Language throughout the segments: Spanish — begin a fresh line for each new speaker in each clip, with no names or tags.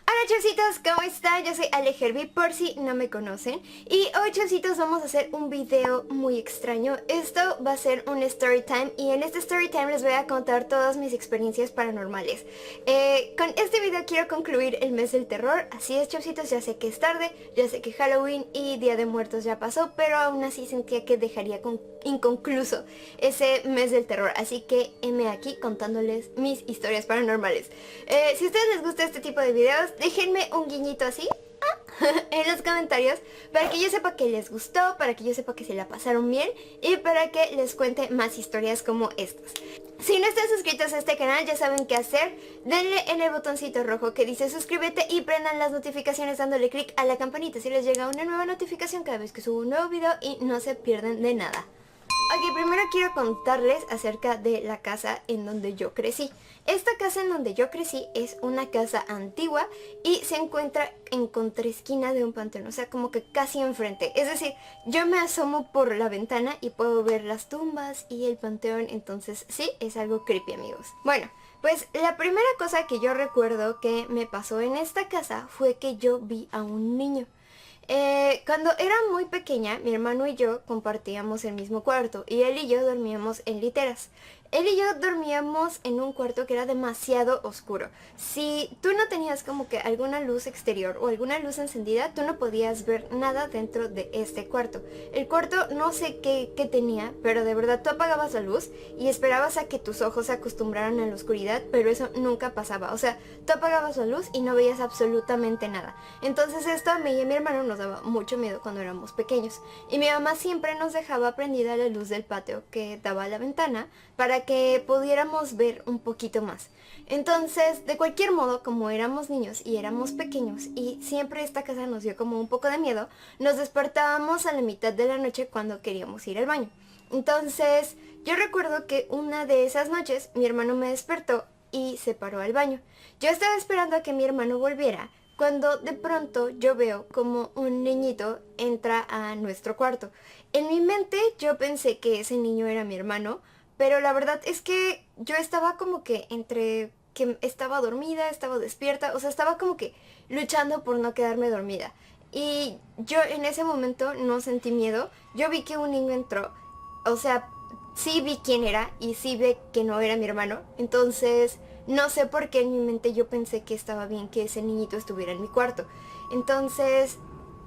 Hola chavcitos, ¿cómo están? Yo soy Ale Herbie, por si no me conocen. Y hoy chavcitos vamos a hacer un video muy extraño. Esto va a ser un story time y en este story time les voy a contar todas mis experiencias paranormales. Con este video quiero concluir el mes del terror. Así es chavcitos, ya sé que es tarde, ya sé que Halloween y Día de Muertos ya pasó, pero aún así sentía que dejaría inconcluso ese mes del terror. Así que heme aquí contándoles mis historias paranormales. Si a ustedes les gusta este tipo de videos, déjenme un guiñito así en los comentarios para que yo sepa que les gustó, para que yo sepa que se la pasaron bien y para que les cuente más historias como estas. Si no están suscritos a este canal ya saben qué hacer, denle en el botoncito rojo que dice suscríbete y prendan las notificaciones dándole clic a la campanita si les llega una nueva notificación cada vez que subo un nuevo video y no se pierden de nada. Ok, primero quiero contarles acerca de la casa en donde yo crecí. Esta casa en donde yo crecí es una casa antigua y se encuentra en contraesquina de un panteón, o sea, como que casi enfrente. Es decir, yo me asomo por la ventana y puedo ver las tumbas y el panteón, entonces sí, es algo creepy, amigos. Bueno, pues la primera cosa que yo recuerdo que me pasó en esta casa fue que yo vi a un niño. Cuando era muy pequeña, mi hermano y yo compartíamos el mismo cuarto y él y yo dormíamos en literas. Él y yo dormíamos en un cuarto que era demasiado oscuro. Si tú no tenías como que alguna luz exterior o alguna luz encendida, tú no podías ver nada dentro de este cuarto. El cuarto no sé qué tenía, pero de verdad tú apagabas la luz y esperabas a que tus ojos se acostumbraran a la oscuridad, pero eso nunca pasaba. O sea, tú apagabas la luz y no veías absolutamente nada. Entonces esto a mí y a mi hermano nos daba mucho miedo cuando éramos pequeños. Y mi mamá siempre nos dejaba prendida la luz del patio que daba a la ventana para que pudiéramos ver un poquito más. Entonces, de cualquier modo, como éramos niños y éramos pequeños y siempre esta casa nos dio como un poco de miedo, nos despertábamos a la mitad de la noche cuando queríamos ir al baño. Entonces, yo recuerdo que una de esas noches mi hermano me despertó y se paró al baño. Yo estaba esperando a que mi hermano volviera, cuando de pronto yo veo como un niñito entra a nuestro cuarto. En mi mente yo pensé que ese niño era mi hermano, pero la verdad es que yo estaba como que entre que estaba dormida, estaba despierta, o sea, estaba como que luchando por no quedarme dormida. Y yo en ese momento no sentí miedo, yo vi que un niño entró, o sea, sí vi quién era y sí vi que no era mi hermano, entonces no sé por qué en mi mente yo pensé que estaba bien que ese niñito estuviera en mi cuarto. Entonces,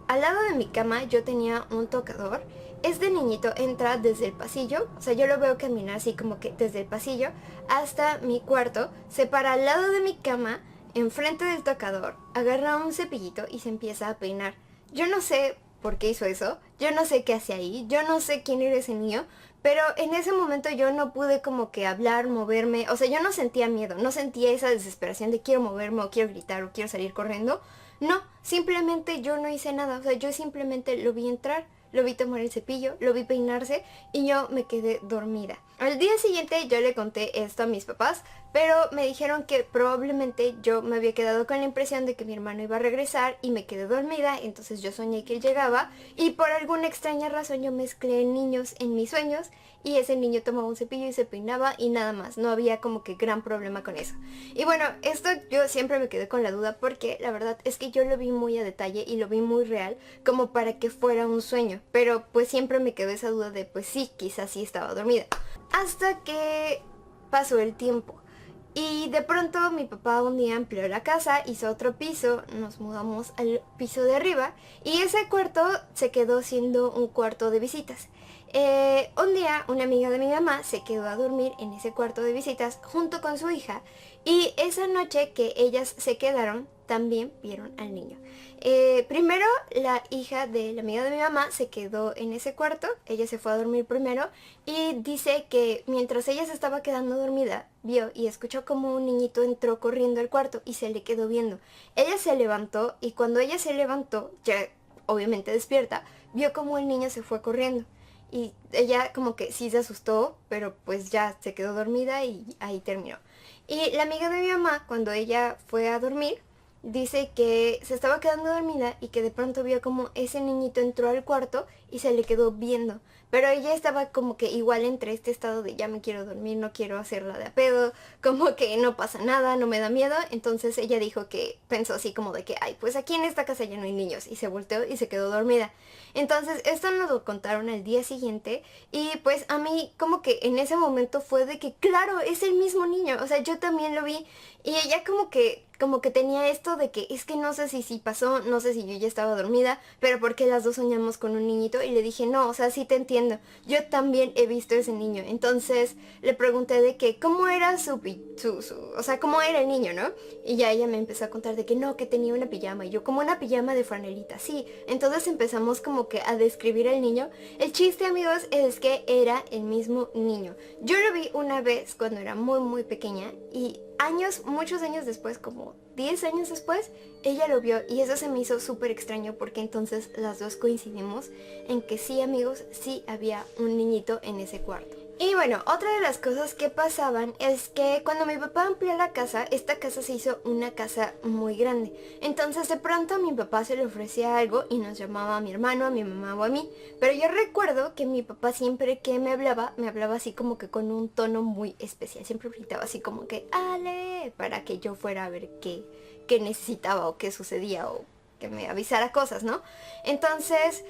al lado de mi cama yo tenía un tocador. Este niñito entra desde el pasillo, o sea, yo lo veo caminar así como que desde el pasillo hasta mi cuarto, se para al lado de mi cama, enfrente del tocador, agarra un cepillito y se empieza a peinar. Yo no sé por qué hizo eso, yo no sé qué hace ahí, yo no sé quién era ese niño, pero en ese momento yo no pude como que hablar, moverme, o sea, yo no sentía miedo, no sentía esa desesperación de quiero moverme o quiero gritar o quiero salir corriendo. No, simplemente yo no hice nada, o sea, yo simplemente lo vi entrar, lo vi tomar el cepillo, lo vi peinarse y yo me quedé dormida. Al día siguiente yo le conté esto a mis papás, pero me dijeron que probablemente yo me había quedado con la impresión de que mi hermano iba a regresar y me quedé dormida, entonces yo soñé que él llegaba y por alguna extraña razón yo mezclé niños en mis sueños y ese niño tomaba un cepillo y se peinaba y nada más, no había como que gran problema con eso. Y bueno, esto yo siempre me quedé con la duda porque la verdad es que yo lo vi muy a detalle y lo vi muy real como para que fuera un sueño, pero pues siempre me quedó esa duda de pues sí, quizás sí estaba dormida. Hasta que pasó el tiempo. Y de pronto mi papá un día amplió la casa, hizo otro piso, nos mudamos al piso de arriba y ese cuarto se quedó siendo un cuarto de visitas. Un día una amiga de mi mamá se quedó a dormir en ese cuarto de visitas junto con su hija y esa noche que ellas se quedaron también vieron al niño. Primero la hija de la amiga de mi mamá se quedó en ese cuarto, ella se fue a dormir primero y dice que mientras ella se estaba quedando dormida, vio y escuchó como un niñito entró corriendo al cuarto y se le quedó viendo. Ella se levantó y cuando ella se levantó, ya obviamente despierta, vio como el niño se fue corriendo. Y ella como que sí se asustó, pero pues ya se quedó dormida y ahí terminó. Y la amiga de mi mamá, cuando ella fue a dormir, dice que se estaba quedando dormida y que de pronto vio como ese niñito entró al cuarto y se le quedó viendo. pero ella estaba como que igual entre este estado de ya me quiero dormir, no quiero hacerla de a pedo, como que no pasa nada, no me da miedo. Entonces ella dijo que pensó así como de que, ay, pues aquí en esta casa ya no hay niños, y se volteó y se quedó dormida. Entonces esto nos lo contaron al día siguiente y pues a mí como que en ese momento fue de que claro, es el mismo niño, o sea, yo también lo vi y ella como que tenía esto de que es que no sé si sí pasó, no sé si yo ya estaba dormida, pero porque las dos soñamos con un niñito. Y le dije, no, o sea, sí te entiendo, yo también he visto ese niño. Entonces le pregunté de que cómo era o sea, cómo era el niño, ¿no? Y ya ella me empezó a contar de que no, que tenía una pijama, y yo como una pijama de franelita, sí. Entonces empezamos como que a describir al niño. El chiste, amigos, es que era el mismo niño. Yo lo vi una vez cuando era muy muy pequeña y muchos años después, como 10 años después, ella lo vio y eso se me hizo súper extraño porque entonces las dos coincidimos en que sí, amigos, sí había un niñito en ese cuarto. Y bueno, otra de las cosas que pasaban es que cuando mi papá amplió la casa, esta casa se hizo una casa muy grande. Entonces de pronto a mi papá se le ofrecía algo y nos llamaba a mi hermano, a mi mamá o a mí. Pero yo recuerdo que mi papá siempre que me hablaba así como que con un tono muy especial. Siempre gritaba así como que Ale, para que yo fuera a ver qué necesitaba o qué sucedía o que me avisara cosas, ¿no? Entonces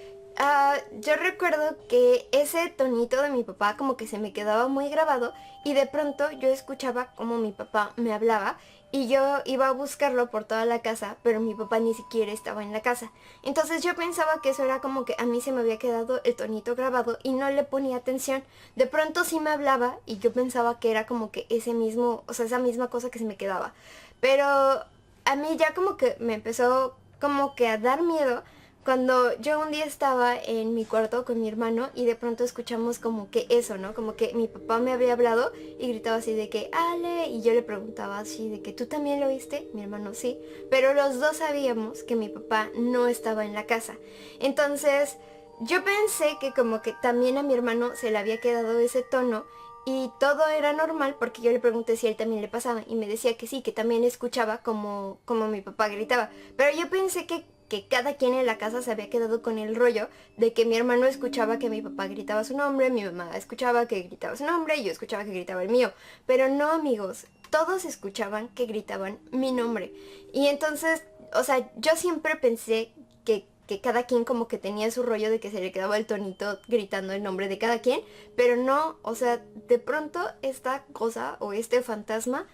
yo recuerdo que ese tonito de mi papá como que se me quedaba muy grabado y de pronto yo escuchaba como mi papá me hablaba y yo iba a buscarlo por toda la casa, pero mi papá ni siquiera estaba en la casa. Entonces yo pensaba que eso era como que a mí se me había quedado el tonito grabado y no le ponía atención. De pronto sí me hablaba y yo pensaba que era como que ese mismo, o sea, esa misma cosa que se me quedaba. Pero a mí ya como que me empezó como que a dar miedo cuando yo un día estaba en mi cuarto con mi hermano y de pronto escuchamos como que eso, ¿no? Como que mi papá me había hablado y gritaba así de que Ale, y yo le preguntaba así de que ¿tú también lo oíste? Mi hermano sí, pero los dos sabíamos que mi papá no estaba en la casa. Entonces yo pensé que como que también a mi hermano se le había quedado ese tono y todo era normal porque yo le pregunté si a él también le pasaba y me decía que sí, que también escuchaba como mi papá gritaba. Pero yo pensé que cada quien en la casa se había quedado con el rollo de que mi hermano escuchaba que mi papá gritaba su nombre, mi mamá escuchaba que gritaba su nombre y yo escuchaba que gritaba el mío. Pero no, amigos, todos escuchaban que gritaban mi nombre. Y entonces, o sea, yo siempre pensé que cada quien como que tenía su rollo de que se le quedaba el tonito gritando el nombre de cada quien, pero no, o sea, de pronto esta cosa o este fantasma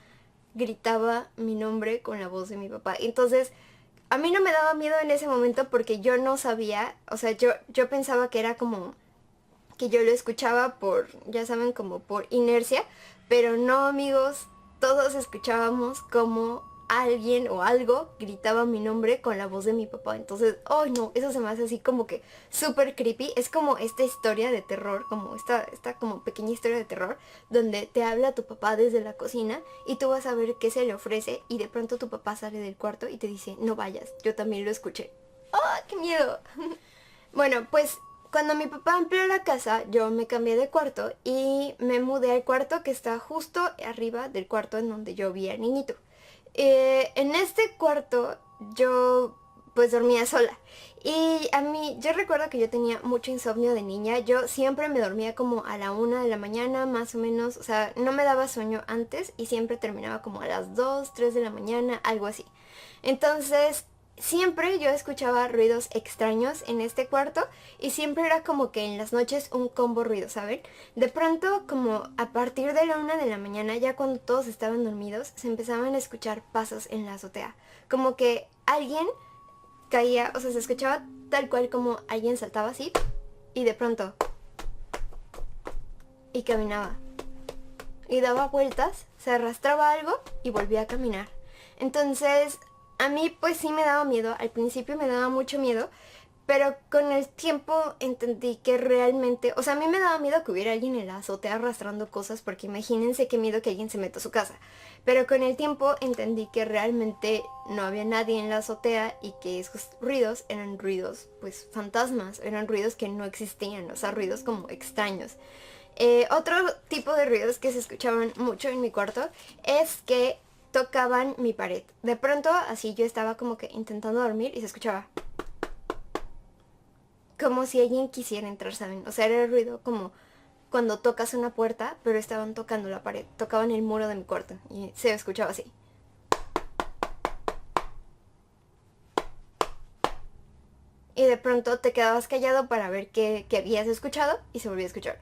gritaba mi nombre con la voz de mi papá. Entonces, a mí no me daba miedo en ese momento porque yo no sabía, o sea, yo pensaba que era como que yo lo escuchaba por, ya saben, como por inercia, pero no, amigos, todos escuchábamos como alguien o algo gritaba mi nombre con la voz de mi papá. Entonces, oh no, eso se me hace así como que súper creepy. Es como esta historia de terror, como esta como pequeña historia de terror, donde te habla tu papá desde la cocina y tú vas a ver qué se le ofrece y de pronto tu papá sale del cuarto y te dice, no vayas, yo también lo escuché. ¡Oh, qué miedo! Bueno, pues cuando mi papá amplió la casa, yo me cambié de cuarto y me mudé al cuarto que está justo arriba del cuarto en donde yo vi al niñito. En este cuarto yo pues dormía sola. Y a mí, yo recuerdo que yo tenía mucho insomnio de niña. Yo siempre me dormía como a la 1 de la mañana, más o menos. O sea, no me daba sueño antes y siempre terminaba como a las 2, 3 de la mañana, algo así. Entonces, siempre yo escuchaba ruidos extraños en este cuarto y siempre era como que en las noches un combo ruido, ¿saben? De pronto, como a partir de la 1 de la mañana, ya cuando todos estaban dormidos, se empezaban a escuchar pasos en la azotea. Como que alguien caía, o sea, se escuchaba tal cual como alguien saltaba así y de pronto y caminaba y daba vueltas, se arrastraba algo y volvía a caminar. Entonces, a mí pues sí me daba miedo, al principio me daba mucho miedo, pero con el tiempo entendí que realmente, o sea, a mí me daba miedo que hubiera alguien en la azotea arrastrando cosas, porque imagínense qué miedo que alguien se meta a su casa. Pero con el tiempo entendí que realmente no había nadie en la azotea y que esos ruidos eran ruidos, pues fantasmas, eran ruidos que no existían, o sea, ruidos como extraños. Otro tipo de ruidos que se escuchaban mucho en mi cuarto es que tocaban mi pared. De pronto, así yo estaba como que intentando dormir y se escuchaba. como si alguien quisiera entrar, ¿saben? O sea, era el ruido como cuando tocas una puerta, pero estaban tocando la pared, tocaban el muro de mi cuarto y se escuchaba así. Y de pronto te quedabas callado para ver qué habías escuchado y se volvía a escuchar.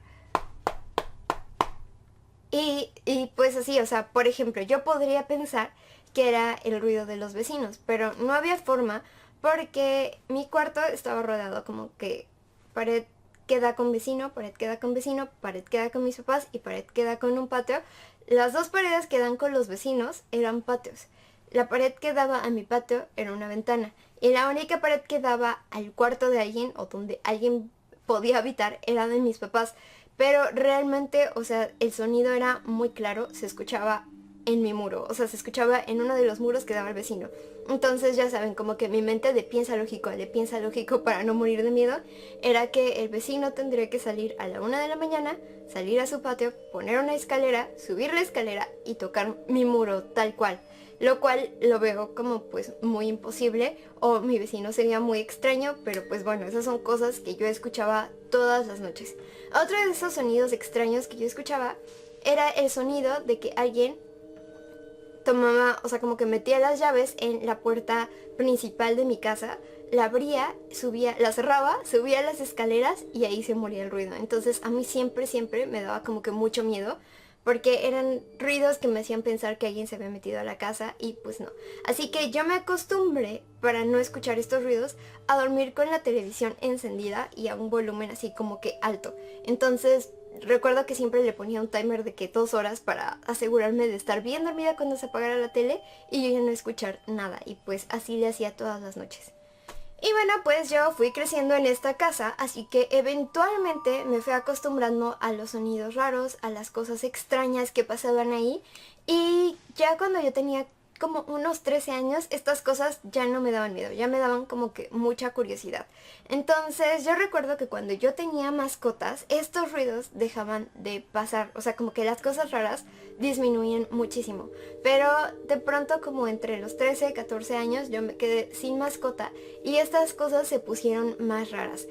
Y pues así, o sea, por ejemplo, yo podría pensar que era el ruido de los vecinos, pero no había forma porque mi cuarto estaba rodeado como que pared queda con vecino, pared queda con vecino, pared queda con mis papás y pared queda con un patio. Las dos paredes que dan con los vecinos eran patios. La pared que daba a mi patio era una ventana y la única pared que daba al cuarto de alguien o donde alguien podía habitar era de mis papás. Pero realmente, o sea, el sonido era muy claro, se escuchaba en mi muro, o sea, se escuchaba en uno de los muros que daba el vecino. Entonces ya saben, como que mi mente de piensa lógico para no morir de miedo, era que el vecino tendría que salir a la 1 de la mañana, salir a su patio, poner una escalera, subir la escalera y tocar mi muro tal cual. Lo cual lo veo como pues muy imposible o mi vecino sería muy extraño, pero pues bueno, esas son cosas que yo escuchaba todas las noches. Otro de esos sonidos extraños que yo escuchaba era el sonido de que alguien tomaba, o sea, como que metía las llaves en la puerta principal de mi casa, la abría, subía, la cerraba, subía las escaleras y ahí se moría el ruido. Entonces a mí siempre me daba como que mucho miedo porque eran ruidos que me hacían pensar que alguien se había metido a la casa y pues no. Así que yo me acostumbré, para no escuchar estos ruidos, a dormir con la televisión encendida y a un volumen así como que alto. Entonces recuerdo que siempre le ponía un timer de que 2 horas para asegurarme de estar bien dormida cuando se apagara la tele y yo ya no escuchar nada, y pues así le hacía todas las noches. Y bueno, pues yo fui creciendo en esta casa, así que eventualmente me fui acostumbrando a los sonidos raros, a las cosas extrañas que pasaban ahí. Y ya cuando yo tenía como unos 13 años, estas cosas ya no me daban miedo, ya me daban como que mucha curiosidad. Entonces yo recuerdo que cuando yo tenía mascotas, estos ruidos dejaban de pasar, o sea, como que las cosas raras disminuían muchísimo. Pero de pronto, como entre los 13 14 años, yo me quedé sin mascota y estas cosas se pusieron más raras.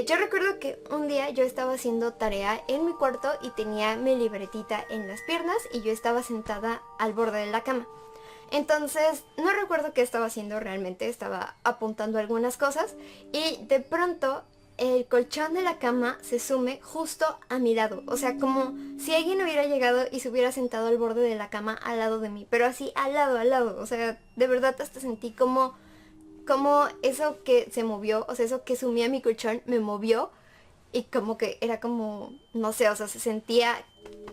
Yo recuerdo que un día yo estaba haciendo tarea en mi cuarto y tenía mi libretita en las piernas y yo estaba sentada al borde de la cama. Entonces, no recuerdo qué estaba haciendo realmente, estaba apuntando algunas cosas y de pronto el colchón de la cama se sume justo a mi lado. O sea, como si alguien hubiera llegado y se hubiera sentado al borde de la cama al lado de mí, pero así al lado. O sea, de verdad hasta sentí como eso que se movió, o sea, eso que sumía mi colchón me movió y como que era como, no sé, o sea, se sentía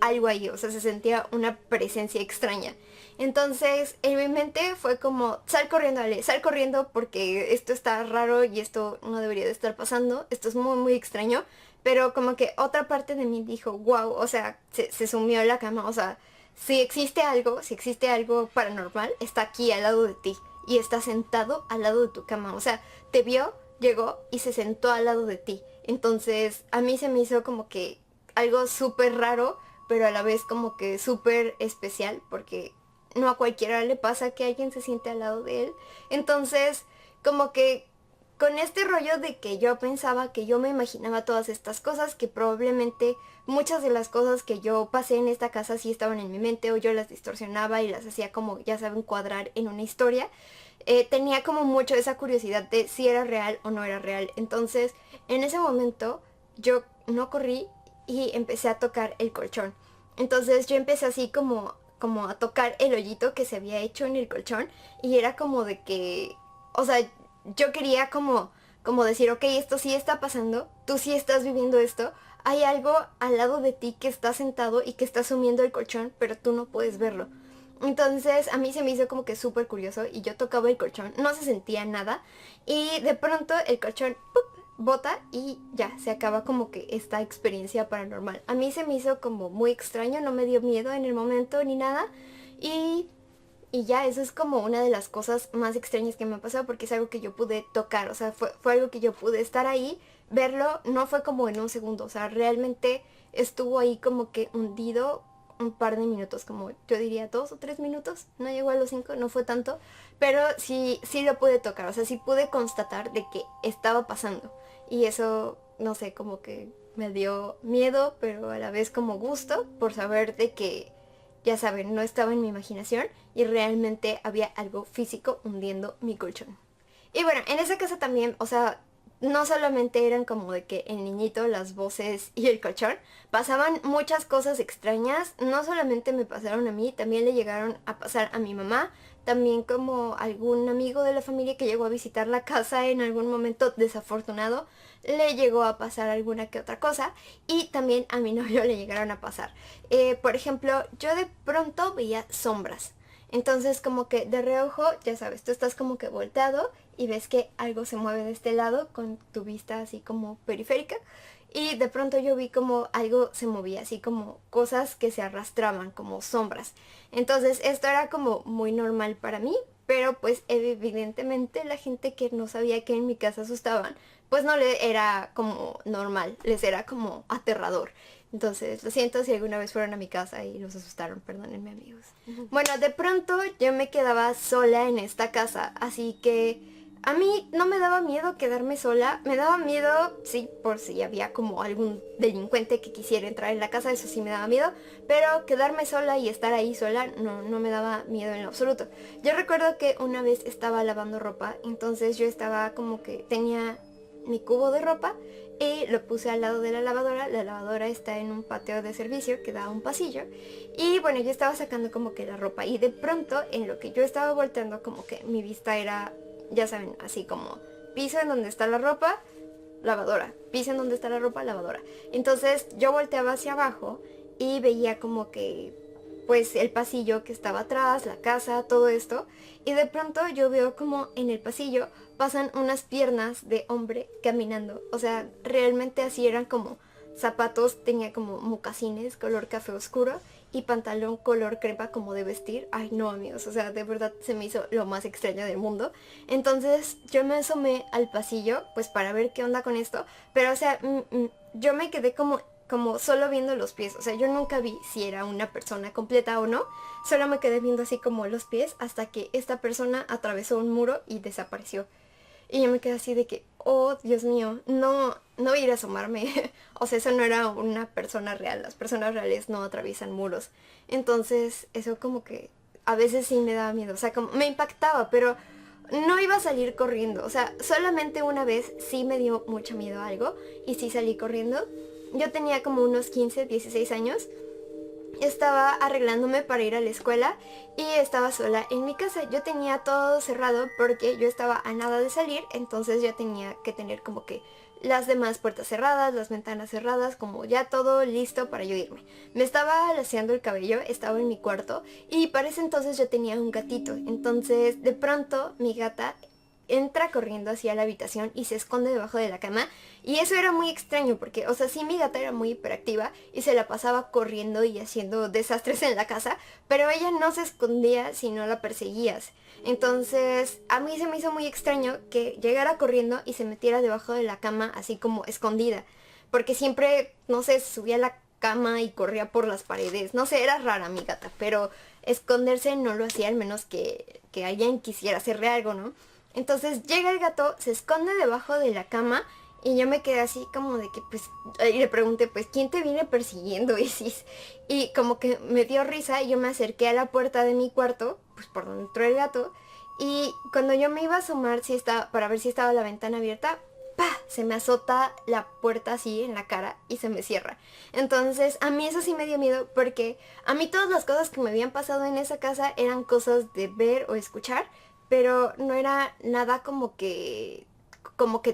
algo ahí, o sea, se sentía una presencia extraña. Entonces, en mi mente fue como, sal corriendo, Ale, sal corriendo porque esto está raro y esto no debería de estar pasando, esto es muy extraño. Pero como que otra parte de mí dijo, wow, o sea, se sumió en la cama, o sea, si existe algo paranormal, está aquí al lado de ti y está sentado al lado de tu cama, o sea, te vio, llegó y se sentó al lado de ti. Entonces a mí se me hizo como que algo súper raro, pero a la vez como que súper especial, porque no a cualquiera le pasa que alguien se siente al lado de él. Entonces, como que con este rollo de que yo pensaba, que yo me imaginaba todas estas cosas, que probablemente muchas de las cosas que yo pasé en esta casa sí estaban en mi mente o yo las distorsionaba y las hacía como, ya saben, cuadrar en una historia. Tenía como mucho esa curiosidad de si era real o no era real. Entonces, en ese momento yo no corrí y empecé a tocar el colchón. Entonces yo empecé así como a tocar el hoyito que se había hecho en el colchón y era como de que, o sea, yo quería como decir, ok, esto sí está pasando, tú sí estás viviendo esto, hay algo al lado de ti que está sentado y que está sumiendo el colchón, pero tú no puedes verlo. Entonces a mí se me hizo como que súper curioso y yo tocaba el colchón, no se sentía nada y de pronto el colchón ¡pup! Bota y ya, se acaba como que esta experiencia paranormal. A mí se me hizo como muy extraño, no me dio miedo en el momento ni nada y y ya, eso es como una de las cosas más extrañas que me ha pasado porque es algo que yo pude tocar, o sea, fue algo que yo pude estar ahí, verlo, no fue como en un segundo, o sea, realmente estuvo ahí como que hundido un par de minutos, como yo diría 2 o 3 minutos, no llegó a los 5, no fue tanto, pero sí lo pude tocar, o sea, sí pude constatar de que estaba pasando. y eso, no sé, como que me dio miedo, pero a la vez como gusto por saber de que, ya saben, no estaba en mi imaginación y realmente había algo físico hundiendo mi colchón. Y bueno, en esa casa también, o sea, no solamente eran como de que el niñito, las voces y el colchón, pasaban muchas cosas extrañas, no solamente me pasaron a mí, también le llegaron a pasar a mi mamá, también como algún amigo de la familia que llegó a visitar la casa en algún momento desafortunado, le llegó a pasar alguna que otra cosa y también a mi novio le llegaron a pasar. Por ejemplo, yo de pronto veía sombras. Entonces como que de reojo, ya sabes, tú estás como que volteado y ves que algo se mueve de este lado con tu vista así como periférica. Y de pronto yo vi como algo se movía, así como cosas que se arrastraban, como sombras. Entonces esto era como muy normal para mí, pero pues evidentemente la gente que no sabía que en mi casa asustaban, pues no le era como normal, les era como aterrador. Entonces, lo siento si alguna vez fueron a mi casa y los asustaron, perdónenme amigos. Bueno, de pronto yo me quedaba sola en esta casa, así que a mí no me daba miedo quedarme sola, me daba miedo, sí, por si había como algún delincuente que quisiera entrar en la casa, eso sí me daba miedo, pero quedarme sola y estar ahí sola no me daba miedo en lo absoluto. Yo recuerdo que una vez estaba lavando ropa, entonces yo estaba como que tenía mi cubo de ropa y lo puse al lado de la lavadora está en un patio de servicio que da a un pasillo y bueno, yo estaba sacando como que la ropa y de pronto en lo que yo estaba volteando como que mi vista era, ya saben, así como piso en donde está la ropa, lavadora, piso en donde está la ropa, lavadora. Entonces yo volteaba hacia abajo y veía como que pues el pasillo que estaba atrás, la casa, todo esto. Y de pronto yo veo como en el pasillo pasan unas piernas de hombre caminando. O sea, realmente así eran como zapatos, tenía como mocasines color café oscuro y pantalón color crema como de vestir. Ay no amigos, o sea, de verdad se me hizo lo más extraño del mundo. Entonces yo me asomé al pasillo pues para ver qué onda con esto. Pero o sea, yo me quedé como solo viendo los pies, o sea, yo nunca vi si era una persona completa o no, solo me quedé viendo así como los pies hasta que esta persona atravesó un muro y desapareció. Y yo me quedé así de que, oh Dios mío, no voy a ir a asomarme, o sea, eso no era una persona real, las personas reales no atraviesan muros. Entonces, eso como que a veces sí me daba miedo, o sea, como me impactaba, pero no iba a salir corriendo, o sea, solamente una vez sí me dio mucho miedo algo y sí salí corriendo. Yo tenía como unos 15, 16 años. Estaba arreglándome para ir a la escuela y estaba sola en mi casa. Yo tenía todo cerrado porque yo estaba a nada de salir, entonces ya tenía que tener como que las demás puertas cerradas, las ventanas cerradas, como ya todo listo para yo irme. Me estaba alaciando el cabello, estaba en mi cuarto y para ese entonces yo tenía un gatito. Entonces de pronto mi gata entra corriendo hacia la habitación y se esconde debajo de la cama. Y eso era muy extraño porque, o sea, sí mi gata era muy hiperactiva y se la pasaba corriendo y haciendo desastres en la casa, pero ella no se escondía si no la perseguías. Entonces, a mí se me hizo muy extraño que llegara corriendo y se metiera debajo de la cama así como escondida. Porque siempre, no sé, subía a la cama y corría por las paredes. No sé, era rara mi gata, pero esconderse no lo hacía al menos que alguien quisiera hacerle algo, ¿no? Entonces llega el gato, se esconde debajo de la cama y yo me quedé así como de que pues, y le pregunté pues, ¿quién te viene persiguiendo, Isis? Y como que me dio risa y yo me acerqué a la puerta de mi cuarto, pues por donde entró el gato, y cuando yo me iba a asomar si estaba, para ver si estaba la ventana abierta, ¡pah! Se me azota la puerta así en la cara y se me cierra. Entonces a mí eso sí me dio miedo porque a mí todas las cosas que me habían pasado en esa casa eran cosas de ver o escuchar, pero no era nada como que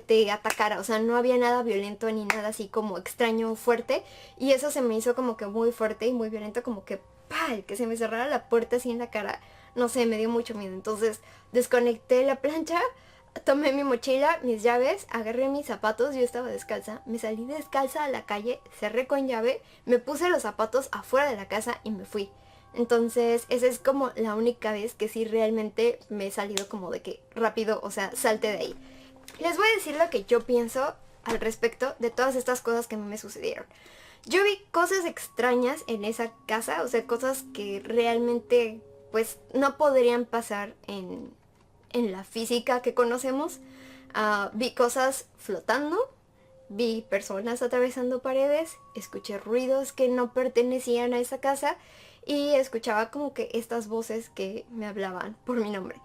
te atacara, o sea, no había nada violento ni nada así como extraño o fuerte, y eso se me hizo como que muy fuerte y muy violento, como que ¡pah! Que se me cerrara la puerta así en la cara, no sé, me dio mucho miedo. Entonces desconecté la plancha, tomé mi mochila, mis llaves, agarré mis zapatos, yo estaba descalza, me salí descalza a la calle, cerré con llave, me puse los zapatos afuera de la casa y me fui. Entonces esa es como la única vez que sí realmente me he salido como de que rápido, o sea, salte de ahí. Les voy a decir lo que yo pienso al respecto de todas estas cosas que me sucedieron. Yo vi cosas extrañas en esa casa, o sea, cosas que realmente pues no podrían pasar en la física que conocemos. Vi cosas flotando, vi personas atravesando paredes, escuché ruidos que no pertenecían a esa casa y escuchaba como que estas voces que me hablaban por mi nombre.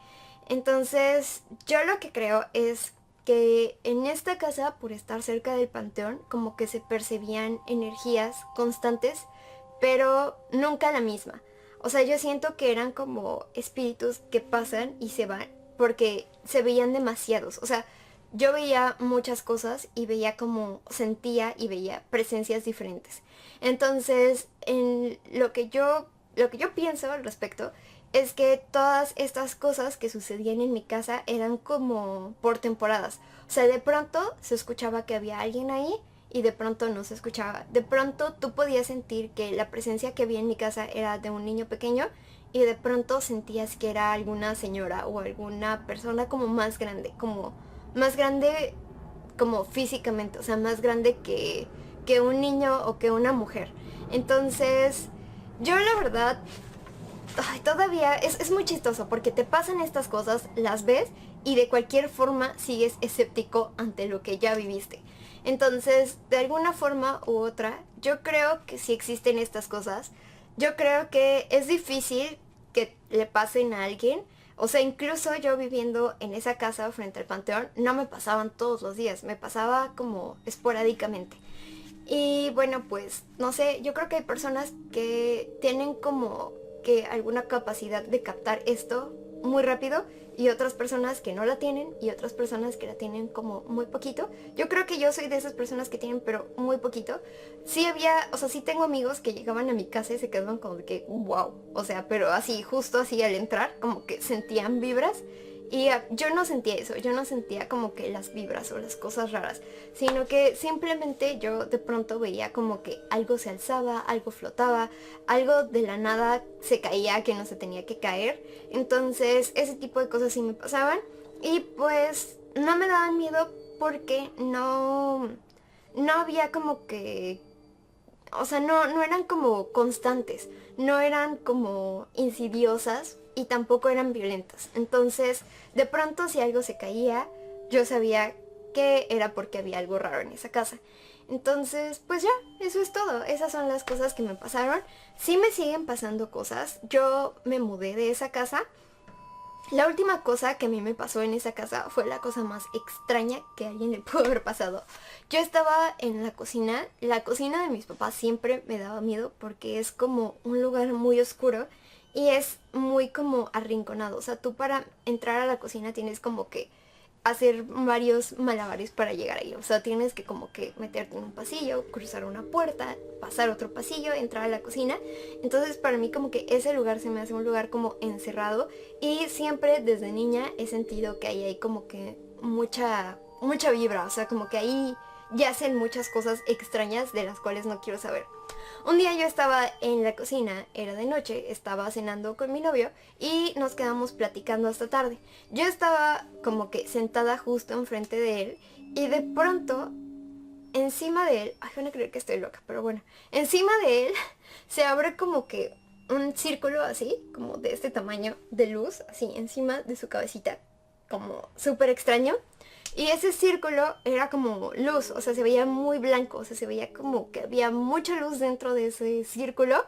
Entonces, yo lo que creo es que en esta casa, por estar cerca del panteón, como que se percibían energías constantes, pero nunca la misma. O sea, yo siento que eran como espíritus que pasan y se van, porque se veían demasiados. O sea, yo veía muchas cosas y veía como sentía y veía presencias diferentes. Entonces, en lo que yo pienso al respecto es que todas estas cosas que sucedían en mi casa eran como por temporadas. O sea, de pronto se escuchaba que había alguien ahí y de pronto no se escuchaba. De pronto tú podías sentir que la presencia que había en mi casa era de un niño pequeño y de pronto sentías que era alguna señora o alguna persona como más grande como físicamente, o sea, más grande que un niño o que una mujer. Entonces, yo la verdad, ay, todavía es muy chistoso porque te pasan estas cosas, las ves y de cualquier forma sigues escéptico ante lo que ya viviste. Entonces, de alguna forma u otra, yo creo que si existen estas cosas, yo creo que es difícil que le pasen a alguien. O sea, incluso yo viviendo en esa casa frente al panteón, no me pasaban todos los días, me pasaba como esporádicamente. Y bueno, pues no sé, yo creo que hay personas que tienen como que alguna capacidad de captar esto muy rápido y otras personas que no la tienen y otras personas que la tienen como muy poquito. Yo creo que yo soy de esas personas que tienen pero muy poquito. Sí había, o sea, sí tengo amigos que llegaban a mi casa y se quedaban como de que wow, o sea, pero así, justo así al entrar, como que sentían vibras. Y yo no sentía eso, yo no sentía como que las vibras o las cosas raras, sino que simplemente yo de pronto veía como que algo se alzaba, algo flotaba, algo de la nada se caía que no se tenía que caer. Entonces ese tipo de cosas sí me pasaban y pues no me daban miedo porque no había como que, o sea, no eran como constantes, no eran como insidiosas y tampoco eran violentas. Entonces, de pronto si algo se caía, yo sabía que era porque había algo raro en esa casa. Entonces, pues ya, eso es todo. Esas son las cosas que me pasaron. Sí me siguen pasando cosas. Yo me mudé de esa casa. La última cosa que a mí me pasó en esa casa fue la cosa más extraña que a alguien le pudo haber pasado. Yo estaba en la cocina de mis papás siempre me daba miedo porque es como un lugar muy oscuro y es muy como arrinconado. O sea, tú para entrar a la cocina tienes como que hacer varios malabares para llegar ahí. O sea, tienes que como que meterte en un pasillo, cruzar una puerta, pasar otro pasillo, entrar a la cocina. Entonces para mí como que ese lugar se me hace un lugar como encerrado y siempre desde niña he sentido que ahí hay como que mucha vibra. O sea, como que ahí yacen muchas cosas extrañas de las cuales no quiero saber. Un día yo estaba en la cocina, era de noche, estaba cenando con mi novio y nos quedamos platicando hasta tarde. Yo estaba como que sentada justo enfrente de él y de pronto encima de él, ay, van a creer que estoy loca, pero bueno, encima de él se abre como que un círculo así, como de este tamaño de luz, así encima de su cabecita, como súper extraño. Y ese círculo era como luz, o sea, se veía muy blanco, o sea, se veía como que había mucha luz dentro de ese círculo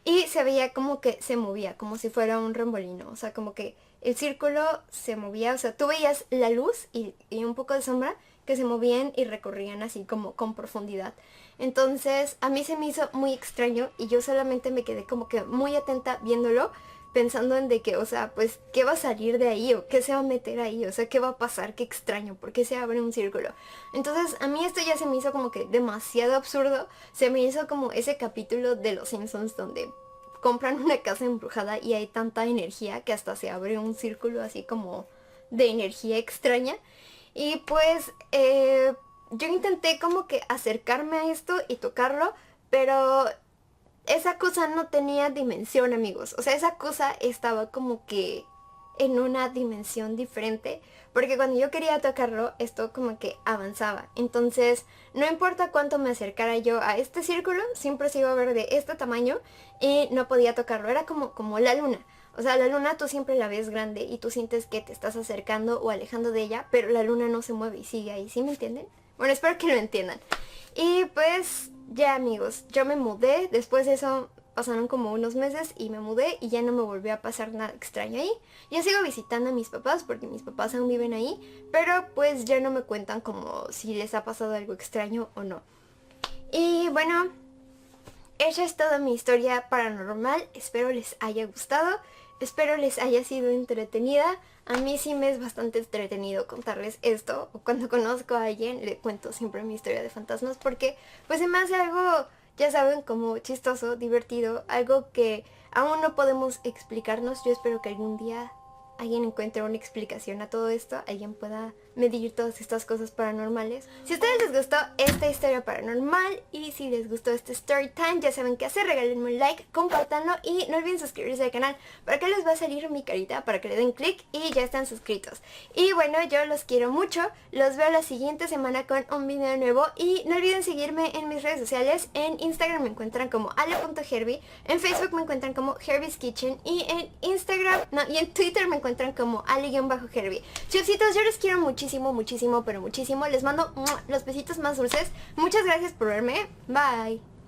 y se veía como que se movía, como si fuera un remolino, o sea, como que el círculo se movía, o sea, tú veías la luz y un poco de sombra que se movían y recorrían así como con profundidad. Entonces, a mí se me hizo muy extraño y yo solamente me quedé como que muy atenta viéndolo pensando en de que, o sea, pues, ¿qué va a salir de ahí? ¿O qué se va a meter ahí? O sea, ¿qué va a pasar? Qué extraño, ¿por qué se abre un círculo? Entonces, a mí esto ya se me hizo como que demasiado absurdo. Se me hizo como ese capítulo de Los Simpsons donde compran una casa embrujada y hay tanta energía que hasta se abre un círculo así como de energía extraña. Y pues, yo intenté como que acercarme a esto y tocarlo, pero esa cosa no tenía dimensión, amigos. O sea, esa cosa estaba como que en una dimensión diferente. Porque cuando yo quería tocarlo, esto como que avanzaba. Entonces, no importa cuánto me acercara yo a este círculo, siempre se iba a ver de este tamaño y no podía tocarlo. Era como la luna. O sea, la luna tú siempre la ves grande y tú sientes que te estás acercando o alejando de ella, pero la luna no se mueve y sigue ahí, ¿sí me entienden? Bueno, espero que lo entiendan. Y pues ya amigos, yo me mudé, después de eso pasaron como unos meses y me mudé y ya no me volvió a pasar nada extraño ahí. Ya sigo visitando a mis papás porque mis papás aún viven ahí, pero pues ya no me cuentan como si les ha pasado algo extraño o no. Y bueno, esa es toda mi historia paranormal, espero les haya gustado, espero les haya sido entretenida. A mí sí me es bastante entretenido contarles esto, o cuando conozco a alguien le cuento siempre mi historia de fantasmas porque pues se me hace algo, ya saben, como chistoso, divertido, algo que aún no podemos explicarnos. Yo espero que algún día alguien encuentre una explicación a todo esto, alguien pueda medir todas estas cosas paranormales. Si a ustedes les gustó esta historia paranormal y si les gustó este story time, ya saben qué hacer, regálenme un like, compártanlo y no olviden suscribirse al canal. Para que les va a salir mi carita, para que le den click y ya están suscritos. Y bueno, yo los quiero mucho, los veo la siguiente semana con un video nuevo y no olviden seguirme en mis redes sociales. En Instagram me encuentran como ale.herbie, en Facebook me encuentran como Herbie's Kitchen y en Instagram, no, y en Twitter me encuentran como ale_herbie. Chefcitos, yo les quiero muchísimo, pero muchísimo. Les mando los besitos más dulces. Muchas gracias por verme. Bye.